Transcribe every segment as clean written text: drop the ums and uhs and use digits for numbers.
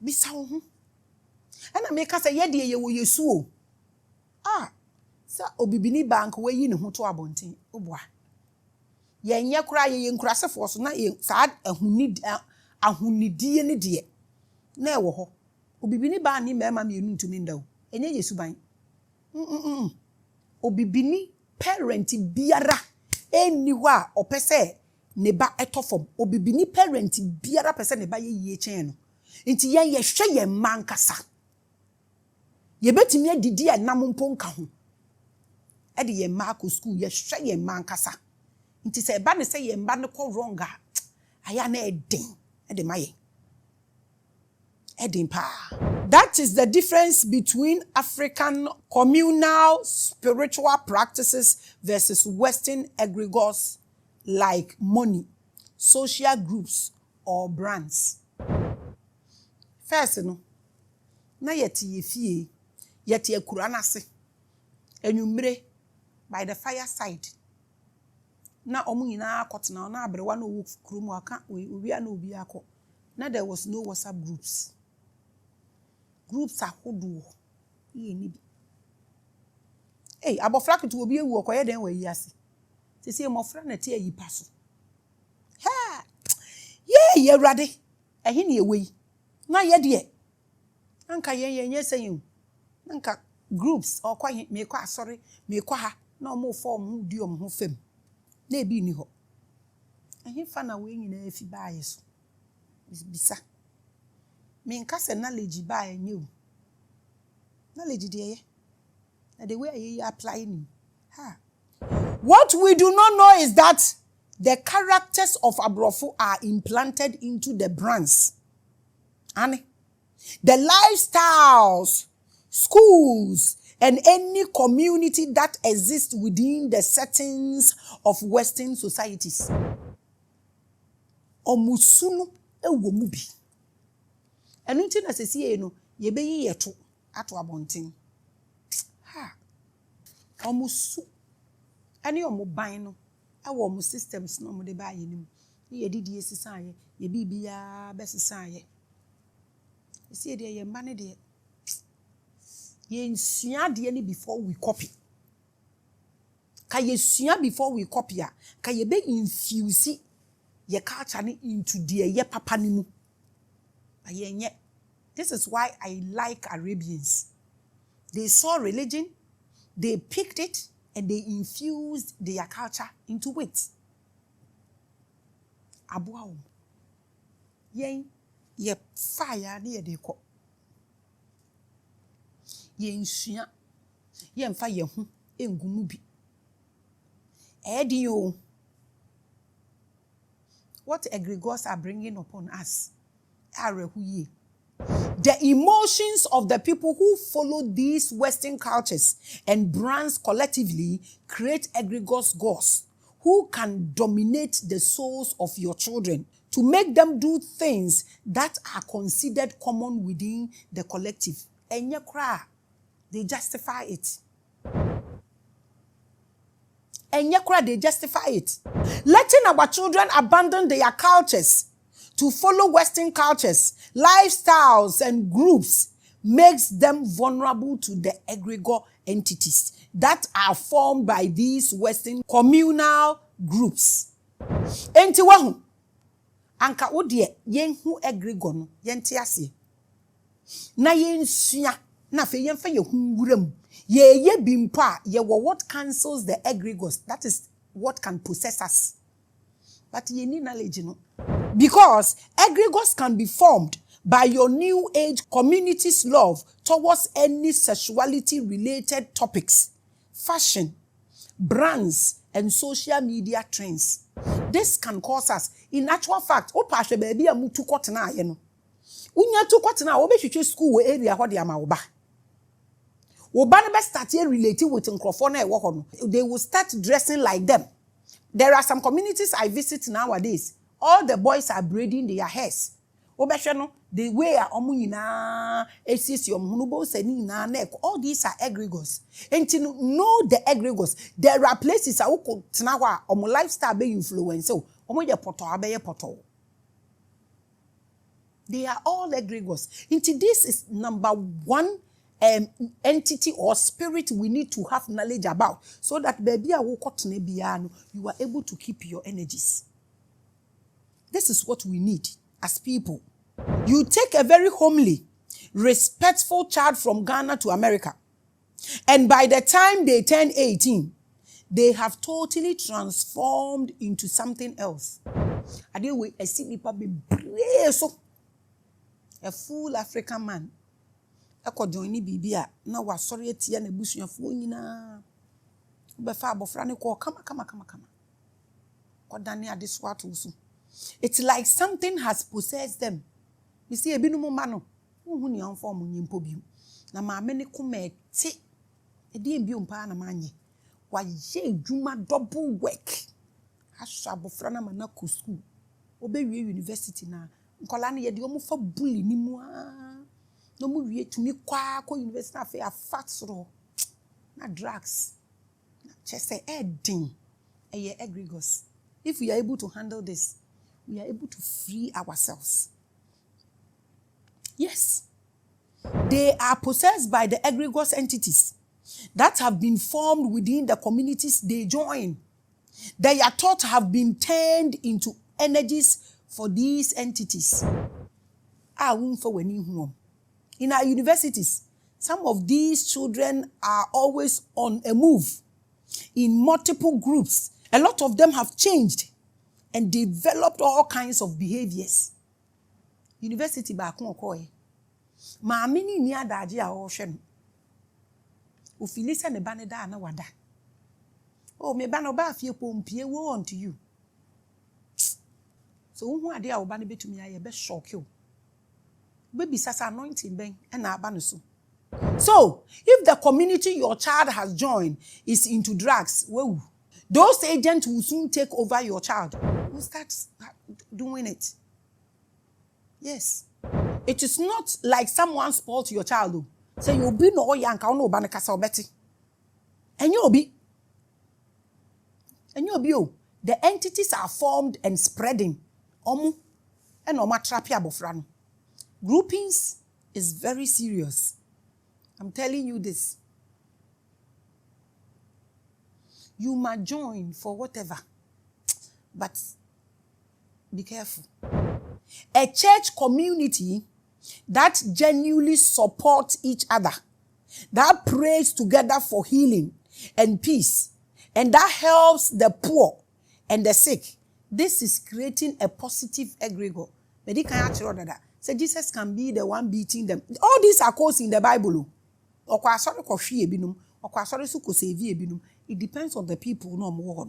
bisa wo ho ana me ka say ye de ye wo yesu o sa obibini bank we yi ne ho to abonten oboa ye nye kura ye nkurasefo so na sa ahunidie ne de na ewo ho obibini ba ni mema me enu ntumi ndaw enye yesu ban obibini parent biara eni ho a opese ne ba etofom obibini parent biara pese ne ba ye yie chen no nti ye hwe ye mankasa ye betimi adidi enam mponka ho e de ye ma ko school ye hwe ye mankasa nti se ba ne se ye mba ne ko wrong aya na eden e de maye eden pa. That is the difference between African communal spiritual practices versus Western egregores like money, social groups, or brands. First, na yeti ye fie, yeti ye kuranase, enyumre by the fireside. Na omu nyina akotena na abrewa no wo kurum aka obi na obi akọ. Na there was no WhatsApp groups. Groups are hodo. Ye ni bi. Abofra ketu obi ewu okoye den wa yi ase. Sese mofra na te ayi paso. Ha! Ye rade. Ehe na ewe. Na ye de. Anka ye sayin. Anka groups okwa me kwa asori, me kwa ha na omo form hu di omo ho fam. Na ebi ni ho. Ehe fa na we nyina afi ba yeso. Bisa. Me nka se knowledge ba enye. Knowledge de ye. Na the way you apply ni. What we do not know is that the characters of Abrofo are implanted into the brands. And the lifestyles, schools, and any community that exists within the settings of Western societies. Omusunu ewo mu bi. Enu nti na sesi no ye be yi yeto ato abonten. Omusu ani omuban no ewo omu systems no mo de ba yenim. Ye didi esisa ye, ye bibia besisa ye. Esi de ye mba ne de ye nsua de ni before we copy. Ka ye sua before we copy a, ka ye be infuse ye culture ni into de ye papa ni mu. Ayenye. This is why I like Arabians. They saw religion, they picked it, and they infused their culture into it. Abuaum. Yen, ye fire near the co. Yen shia, yen fire hum, en gumubi. Edio. What egregores are bringing upon us are who the emotions of the people who follow these Western cultures and brands collectively create egregores gods who can dominate the souls of your children to make them do things that are considered common within the collective. And they justify it. And they justify it. Letting our children abandon their cultures to follow Western cultures, lifestyles, and groups makes them vulnerable to the egregore entities that are formed by these Western communal groups. Enti wahu, anka odie yenhu egregore no yenti ase. Na yensua na fe yemfa ye hunwuram. Ye bimpa ye what cancels the egregores. That is what can possess us. But ye need knowledge no. Because egregores can be formed by your new age community's love towards any sexuality related topics, fashion, brands, and social media trends. This can cause us, in actual fact, opashe baby amu tu kotena ye no. Unya tu kotena obehwehwe school area ho de ama oba. Oba ne be start relating with nkrofo na e wo ho no. They will start dressing like them. There are some communities I visit nowadays. All the boys are braiding their hairs. Obeshano, the way omu nyina esisi omhunubo seni na neck. All these are egregores. And to know the egregores, there are places a uko tnawa omu lifestyle be influence. So omu ye poto abeye poto. They are all egregores. This is number one entity or spirit we need to have knowledge about, so that baby you are able to keep your energies. This is what we need as people. You take a very homely, respectful child from Ghana to America, and by the time they turn 18, they have totally transformed into something else. I deal with a full African man. Eko joini bibia na wasori etia na busuafo nyina. Befa abofra ne ko kama. Ko dane adeso atoso. It's like something has possessed them. You see ebinumu ma no. Hu ni anfo mo nyimpo biu. Na maame ne kuma eti. Edi biu mpa na manye. Wa ye adwuma double work. Asha abofra na mana ko school. Obewie university na. Nkola ne ye de omo fa bully ni mu a. No mu wie tumi kwa university afa ya fat ro na drugs na chese edin eye egregores. If we are able to handle this, we are able to free ourselves. Yes, they are possessed by the egregores entities that have been formed within the communities they join. Their thoughts have been turned into energies for these entities. In our universities, some of these children are always on a move in multiple groups. A lot of them have changed and developed all kinds of behaviors. University back on koi. Maame ni ni adaji a o hwe no. Ofilisa ne ba ne da na wada. Oh, me ba no ba afie pompie wo unto you. So who ade a wo ba ne betumi aye be shock you. Baby sasa anointing ben and abanusu. So, if the community your child has joined is into drugs, well, those agents will soon take over your child. Will start doing it. Yes. It is not like someone spoiled your child. Say you'll be no young, no banakasa betty. And you'll be. The entities are formed and spreading. And trapia bofrano. Groupings is very serious. I'm telling you this. You might join for whatever, but be careful. A church community that genuinely supports each other, that prays together for healing and peace, and that helps the poor and the sick. This is creating a positive egregore. So Jesus can be the one beating them. All these are quotes in the Bible. It depends on the people, no more.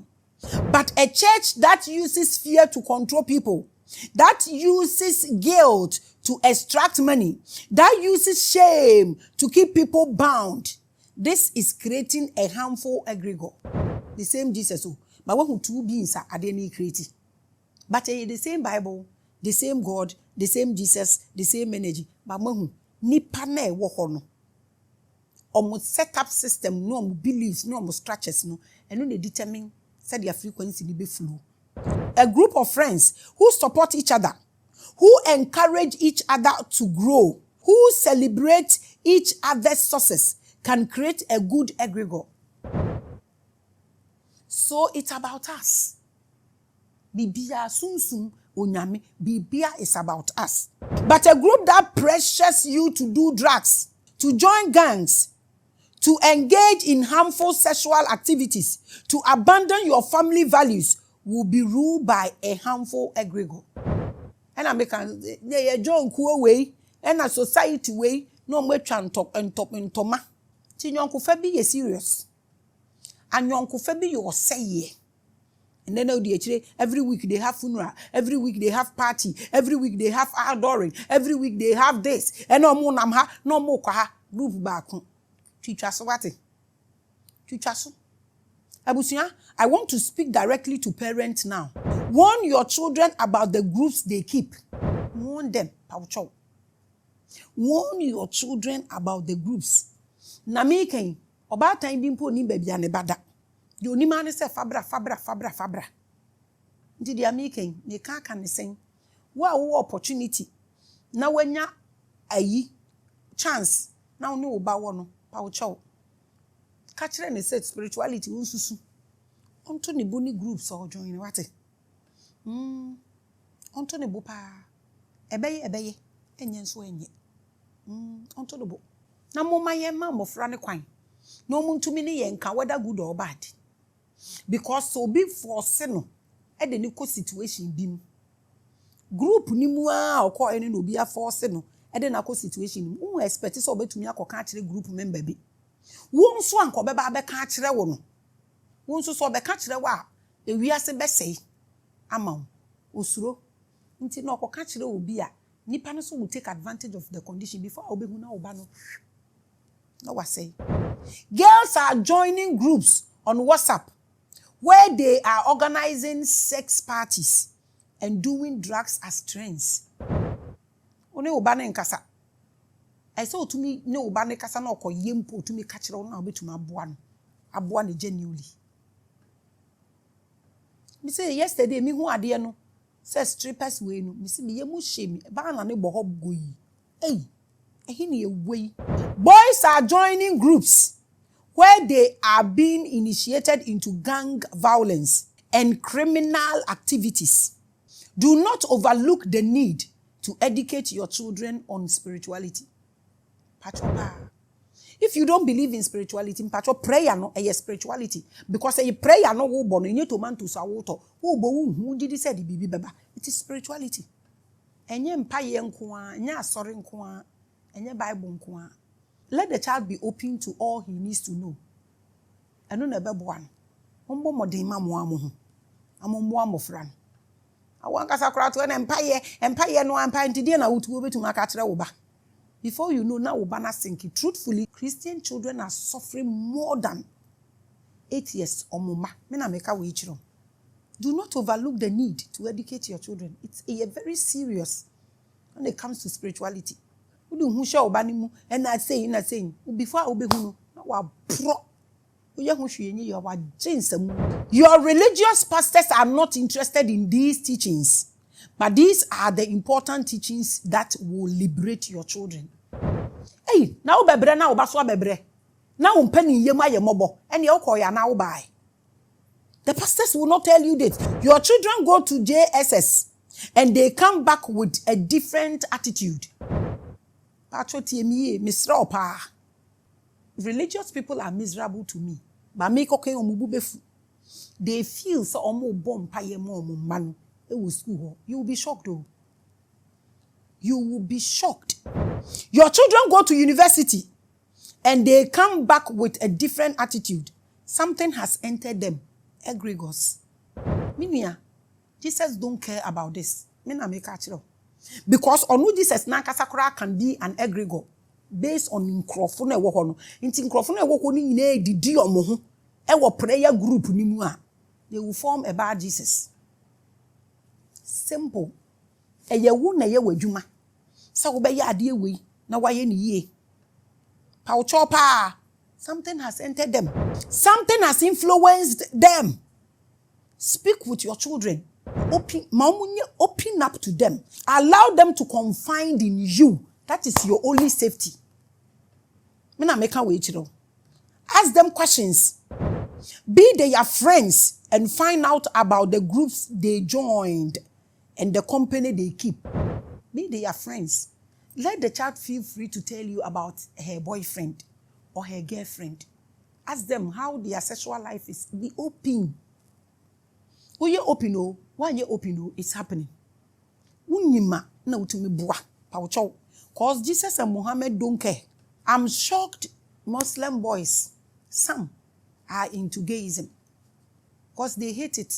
But a church that uses fear to control people, that uses guilt to extract money, that uses shame to keep people bound, this is creating a harmful egregore. The same Jesus. But when two beings are they created? But the same Bible, the same God, the same Jesus, the same energy. But when nipa na e wo ho no, omo set up system no omo beliefs no omo structures no, and no they determine say their frequency be flow. A group of friends who support each other, who encourage each other to grow, who celebrate each other's success, can create a good egregore. So it's about us. Bibia sunsum onyame, bibia is about us. But a group that pressures you to do drugs, to join gangs, to engage in harmful sexual activities, to abandon your family values, will be ruled by a harmful egregore. And I make a join cool way, and a society way, no more chan top and toma. Tin yonku febi ye serious. And yonku febi you say ye. And then every week they have funeral, every week they have party, every week they have outdooring, every week they have this. And no more namha, no more kwaha, group back. Teachers what? Teachers. Abusia, I want to speak directly to parents now. Warn your children about the groups they keep. Warn them. Warn your children about the groups. Na making about time bimpo ni baby and bada. You ni man say fabra. Did you making? You can't say. What opportunity? na wanya ayi chance na wo oba wo no pa wo chow ka kire ne set spirituality wo susu onto ne boni groups or join wate onto ne bo pa ebeye enye nso enye onto ne bo na moma ye ma mofra ne kwan no muntumi ne ye nka whether good or bad because so be force no e de ne ko situation bi mu group ni mu a okọ ene no bi a force no e de na ko situation ni mu expect so obetumi akoka akire group member bi wo nso anko beba abeka akire wo no wo nso so obeka akire wa ewiase besei ama osuro nti na okoka akire obi a nipa no so will take advantage of the condition before obehu na oba no no was say girls are joining groups on WhatsApp where they are organizing sex parties and doing drugs as trends. One oba na nkasa. I say otumi ne oba ne kasa na okoye mpo otumi ka kire na obetumi aboa ne genuinely. Me say yesterday me hu ade no say strippers we no me say me yemu shame ba na ne boho goyi. Hey, ehini ewei. Boys are joining groups where they are being initiated into gang violence and criminal activities. Do not overlook the need to educate your children on spirituality. Pachopa. If you don't believe in spirituality, pacho prayer no a spirituality because a prayer no wo bono you to man to sawoto wo bo hu did said bibi baba. It is spirituality. Enye mpaye nko a, enye asori nko a, enye Bible nko a. Let the child be open to all he needs to know. Eno na be boa no. Ombo modin ma mo amohu. Amombo amofra no. Awan kasa kra to na empaye no empaye ntide na wutu obetuma ka kire wo ba. Before you know now wo ba na sink. Truthfully, Christian children are suffering more than 8 years omuma. Me na meka we chiro. Do not overlook the need to educate your children. It's a very serious when it comes to spirituality. Udu hu sha obani mu and I saying before obehu no na wa pro oye hu hwe you wa jinsam. Your religious pastors are not interested in these teachings, but these are the important teachings that will liberate your children. Hey, na obebre na obaso abebre na umpani yemu aye mobo and ye okoya na obai. The pastors will not tell you that. Your children go to JSS and they come back with a different attitude. Religious people are miserable to me. They feel so you will be shocked though. You will be shocked. Your children go to university and they come back with a different attitude. Something has entered them. Egregores. Minia, Jesus don't care about this. Mina make actually. Because onu Jesus na kasakura can be an egregore based on microphone ewo ho no. Inti microphone ewo ho ni nyina edidi omo ho. Ewo prayer group ni mu a. They will form a bad Jesus. Simple. Eyewu na ye wadwuma. Sa wo be ye ade ewe na waye ni yie. Pa wo chopa. Something has entered them. Something has influenced them. Speak with your children. Open up to them. Allow them to confide in you. That is your only safety. Ask them questions. Be their friends and find out about the groups they joined and the company they keep. Be their friends. Let the child feel free to tell you about her boyfriend or her girlfriend. Ask them how their sexual life is. Be open. When you open, oh, why you open, oh, it's happening. Because Jesus and Muhammad don't care. I'm shocked Muslim boys, some are into gayism because they hate it.